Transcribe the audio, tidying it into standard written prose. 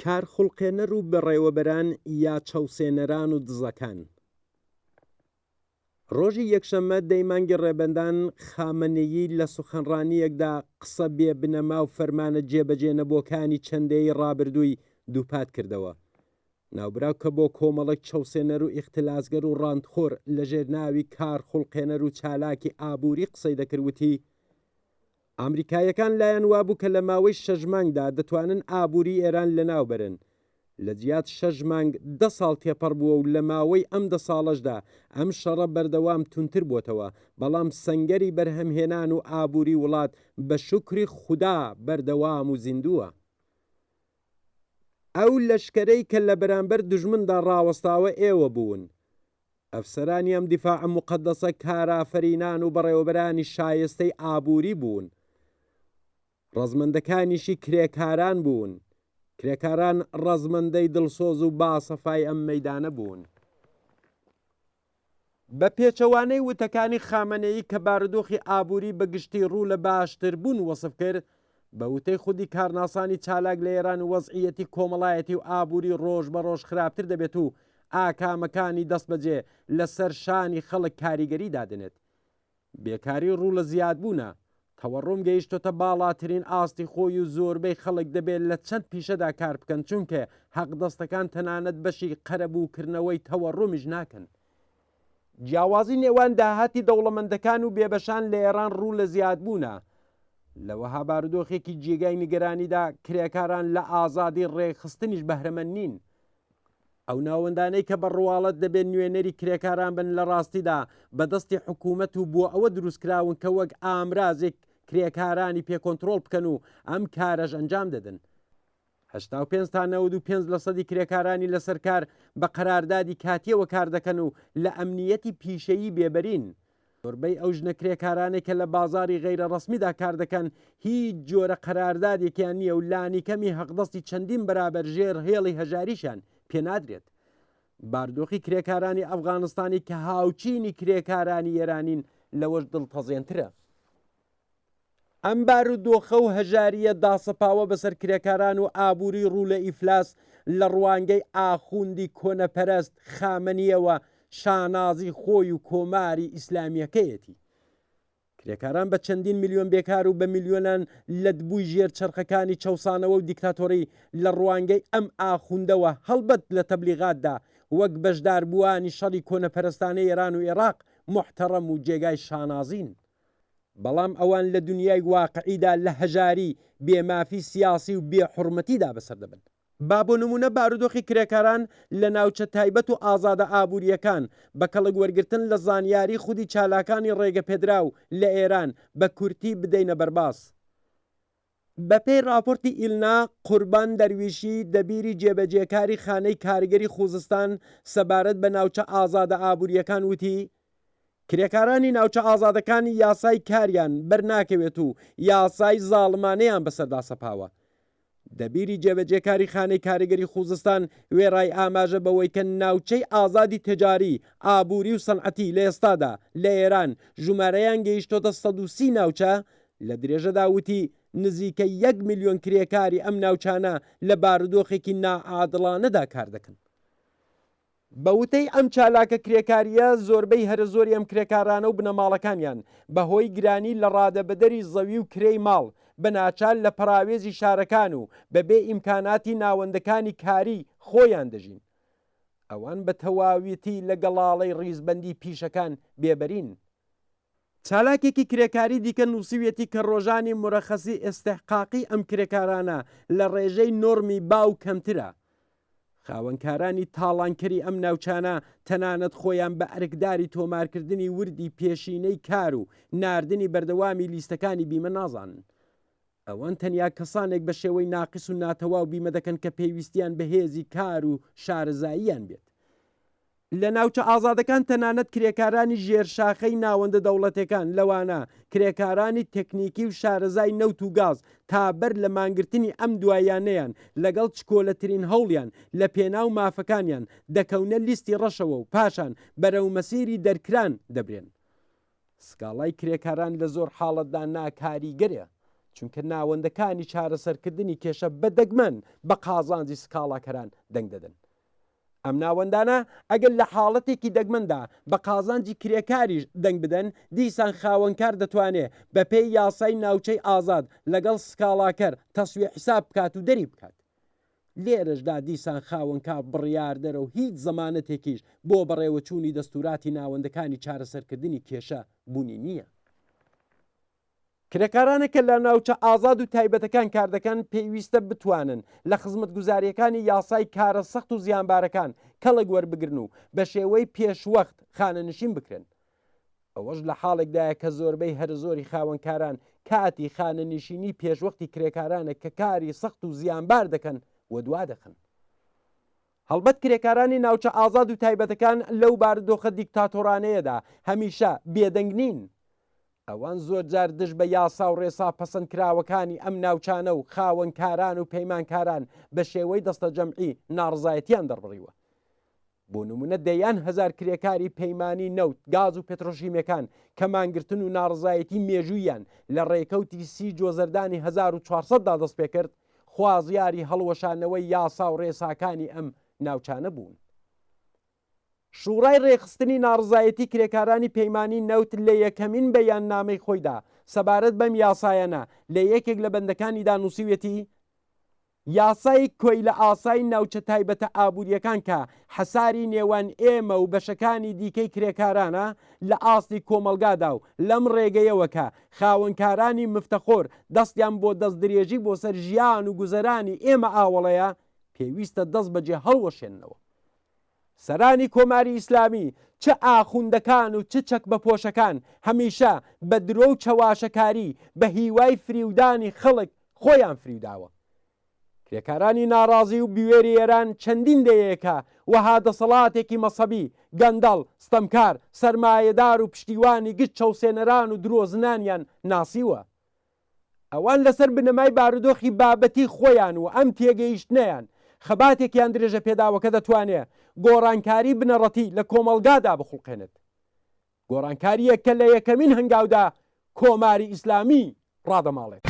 کارخوڵقێنەر و بەڕێوەبەران یا چەوسێنەران و دزەکان. ڕۆژی یەکشەممە دەی مانگی ڕێبەندان خامنەیی لە سوخەنڕانیەکدا قسە بێبنەما و فەرمانە جێبەجێ نەبووەکانی چەندەی ڕابردووی دووپات کردەوە. ناوبراو کە بۆ کۆمەڵک چەوسێنەر و ئیختلاسگەر و ڕاندخۆر لەژێر ناوی کارخوڵقێنەر و چالاکی ئابووری قسەی دەکردوتی ئامریکایەکان لایەن وابوو کە لە ماوەی 6 مانگدا دەتوانن ئابووری ئێران لەناوبەرن. لە جیات 6 مانگ 10 ساڵ تێپەڕ بووە و لە ماوەی ئەم 10 ساڵەشدا ئەم شەڕە بەردەوام تونتر بووتەوە، بەڵام سەنگەری بەرهەمهێنان و ئابووری وڵات بە شکری خودا بەردەوام و زیندووە. ئەو لەشکرەی کە لە بەرامبەر دوژمندا ڕاوەستاوە ئێوە بوون. ئەفسەرانی ئەم دیفاع موقەدەسە کارافەرینان و بەڕێوەبەرانی شایستەی ئابووری بوون. ڕەزمەندەکانیشی کرێکاران بوون. کرێکاران ڕەزمەندەی دڵسۆز و باسەفای ئەم مەیدانە بوون. بە پێچەوانەی وتەکانی خامنەیی کە بارودۆخی ئابووری بەگشتی ڕوو لە باشتر بوون وەسف کرد، بە وتەی خودی کارناسانی چالاک لە ئێران وەزعیەتی کۆمەڵایەتی و ئابووری ڕۆژ بە ڕۆژ خراپتر دەبێت و ئاکامەکانی دەست بەجێ لەسەر شانی خەڵک کاریگەری دادنێت. بێکاری ڕوو لە زیادبوونە، تەوەڕۆم گەیشتۆتە باڵاترین ئاستی خۆی و زۆربەی خەڵک دەبێت لە چەند پیشەدا کار بکەن، چونکە حەقدەستەکان تەنانەت بەشی قەرەبووکردنەوەی تەوەڕۆمیش ناکەن. جیاوازی نێوان داهاتی دەوڵەمەندەکان و بێبەشان لە ئێران ڕوو لە زیادبوونە. لەوەها بارودۆخێکی جێگای نیگەرانیدا کرێکاران لە ئازادی ڕێخستنیش بەهرەمەند نین. ئەو ناوەندانەی کە بەڕواڵەت دەبێت نوێنەری کرێکاران بن لە ڕاستیدا بەدەستی حکوومەت و بۆ ئەوە دروستکراون کە وەک ئامرازێک کرێکارانی پێکۆنتترۆل بکەن و ئەم کارەش ئەنجام دەدن. 85 تا 95% کرێکارانی لەسەرکار بە قەراردادی کاتیەوە کار دەکەن و لە ئەمنیەتی پیشەیی بێبەرین. زۆربەی ئەو ژنە کرێکارانێک کە لە بازاری غەیرە ڕسمیدا کار دەکەن هیچ جۆرە قەراردادێکیان نییە و لانی کەمی حەقدەستی چەندین بەرابەر ژێر هێڵی هەژاریشان پێنادرێت. باردۆخی کرێکارانی ئەفغانستانی کە هاوچینی کرێکارانی ئێرانین لەوەش دڵتەزێنترە. ئەم بارودۆخە و هەژاریە داسەپاوە بەسەر کرێکاران و ئابووری ڕوو لە ئیفلاس لە ڕوانگەی ئاخوندی کۆنەپەرست خامنیەوە شانازی خۆی و کۆماری ئیسلامیەکەیەتی. کرێکاران بە چەندین میلیۆن بێکار و بە میلیۆنان لەدبووی ژێر چرخەکانی چەوسانەوە و دیکتاتۆری لە ڕوانگەی ئەم ئاخوندەوە هەڵبەت لە تەبلیغاتدا وەک بەشداربووانی شەڕی کۆنەپەرستانەی ئێران و عێراق محتەڕەم و جێگای شانازین. بەڵام ئەوان لە دنیای واقعیدا لە هەژاری بێمافی سیاسی و بێحورمەتیدا بەسەر دەبن. با بۆ نمونە بارودۆخی کرێکاران لە ناوچە تایبەت و ئازادە ئابوووریەکان بە کەڵک وەرگرتن لە زانیاری خودی چالاکانی ڕێگە پێدراو لە ئێران بە کورتی بدەینە بەرباس. بەپێی راپۆرتی ئیلنا قوربان دەرویشی دەبیری جێبەجێکاری خانەی کاریگەری خوزستان سەبارەت بە ناوچە ئازادە ئابوووریەکان وتی کرێکارانی ناوچە ئازادەکانی یاسای کاریان بەرناکەوێت و یاسای زاڵمانەیان بەسەردا سەپاوە. دەبیری جێبەجێکاری خانەی کاریگەری خوزستان وێڕای ئاماژە بەوەی کە ناوچەی ئازادی تجاری ئابووری و سەنعەتی لە ئێستادا لە ئێران ژمارەیان گەیشتۆتە 130 ناوچە. لە درێژەدا وتی نزیکە 1 میلیۆن کرێکاری ئەم ناوچانە لە بارودۆخێکی نائادڵانەدا کار دەکەن. بەوتەی ئەم چالاکە کرێکاریە زۆربەی هەرە زۆری ئەم کرێکارانە و بنەماڵەکانیان بەهۆی گرانی لە ڕادەبەدەری زەوی و کرێی ماڵ بەناچار لە پراوێزی شارەکان و بەبێ ئیمکاناتی ناوەندەکانی کاری خۆیان دەژین. ئەوان بە تەواویەتی لە گەڵاڵەی ڕیزبەندی پیشەکان بێبەرین. چالاکێکی کرێکاری دیکە نووسویەتی کە ڕۆژانی مرەخەسی ئێستحقاقی ئەم کرێکارانە لە ڕێژەی نۆرمی باو کەمترە. خاوەنکارانی تاڵانکەری ئەم ناوچانە تەنانەت خۆیان بە ئەرکداری تۆمارکردنی وردی پێشینەی کار و ناردنی بەردەوامی لیستەکانی بیمە نازانن. ئەوان تەنیا کەسانێک بە شێوەی ناقص و ناتەواو بیمە دەکەن کە پێویستیان بە هێزی کار و شارەزاییان بێت. لە ناوچە ئازادەکان تەنانەت کرێکارانی ژێرشاخەی ناوەندە دەوڵەتەکان لەوانە کرێکارانی تەکنیکی و شارەزای نەوت و گاز تا بەر لە مانگرتنی ئەم دوایانەیان لەگەڵ چکۆلەترین هەوڵیان لە پێناو مافەکانیان دەکەونە لیستی ڕەشەوە و پاشان بەرەو مەسیری دەرکران دەبرێن. سکاڵای کرێکاران لە زۆر حاڵەتدا ناکاریگەرە. چونکە ناوەندەکانی چارەسەرکردنی کێشە بە دەگمەن بە قازانجی سکاڵاکەران دەنگ دەدەن. ئەم ناوەندانە ئەگەر لە حاڵەتێکی دەگمەندا بە قازانجی کرێکاریش دەنگ بدەن، دیسان خاوەنکار دەتوانێت بە پێی یاسای ناوچەی ئازاد لەگەڵ سکاڵاکەر تەسویە حساب بکات و دەری بکات. لێرەشدا دیسان خاوەنکار بڕیاردەرە و هیچ زەمانەتێکیش بۆ بەڕێوەچوونی دەستوراتی ناوەندەکانی چارەسەرکردنی کێشە بوونی نییە. کرێکارانێکە لە ناوچە ئازاد و تایبەتەکان کار دەکەن پێویستە بتوانن لە خزمەتگوزاریەکانی یاسای کارە سەخت و زیانبارەکان کەڵک وەربگرن و بە شێوەی پێشوەخت خانەنشین بکرن. ئەوەش لە حاڵێکدایە کە زۆربەی هەر زۆری خاوەنکاران کاتی خانەنشینی پێشوەختی کرێکارانە کە کاری سەخت و زیانبار دەکەن و دوا دەخن. هەڵبەت کرێکارانی ناوچە ئازاد و تایبەتەکان لەو بارودۆخە دیکتاتۆرانەیەدا هەمیشە بێدەنگ نین. ئەوان زۆر جار دژ بە یاسا و ڕێسا پەسەندکراوەکانی ئەم ناوچانە و خاوەنکاران و پەیمانکاران بە شێوەی دەستە جەمعی ناڕزایەتیان دەڕبڕیوە. بۆ نمونە دەیان هەزار کرێکاری پەیمانی نەوت، گاز و پێترۆشیمەکان کە مانگرتن و ناڕزایەتی مێژوویان لە ڕێکەوتی سی جۆزەردانی 1400دا دەست پێ کرد، خوازیاری هەڵوەشانەوەی یاسا و ڕێساکانی ئەم ناوچانە بوون. شوڕای ڕێخستنی ناڕزایەتی کرێکارانی پەیمانی نەوت لە یەکەمین بەیاننامەی خۆیدا سەبارەت بەم یاسایەنە لە یەکێک لە بەندەکانی دانووسیوێتی یاسای کۆی لە ئاسای ناوچە تایبەتە ئابوووریەکان کە حەساری نێوان ئێمە و بەشەکانی دیکەی کرێکارانە لە ئاستی کۆمەلگادا و لەم ڕێگەیەوەکە خاوەنکارانی مفتەخۆر دەستیان بۆ دەستدرێژی بۆ سەر ژیان و گوزەرانی ئێمە ئاوەڵەیە پێویستە دەست بەجێ هەڵوەشێننەوە. سەرانی کۆماری ئیسلامی چه ئاخوندەکان و چ چەک بە پۆشەکان هەمیشە بە درۆ و چەواشەکاری بە هیوای فریودانی خەڵک خۆیان فریوداوە. کرێکارانی ناڕازی و بیوێری ئێران چەندین دەیەکە وەها دەسەڵاتێکی مەسەبی، گەندەڵ، ستەمکار، سەرمایەدار و پشتیوانی گشت چەوسێنەران و درۆزنانیان ناسیوە. ئەوان لەسەر بنەمای بارودۆخی بابەتی خۆیان و ئەم تێگەیشتنەیان خەباتێکیان درێژە پێداوەکە دەتوانێت گۆڕانکاری بنەڕەتی لە کۆمەلگادا بخوڵقێنێت. گۆڕانکاریەک کە لە یەکەمین هەنگاودا کۆماری ئیسلامی ڕادەماڵێت.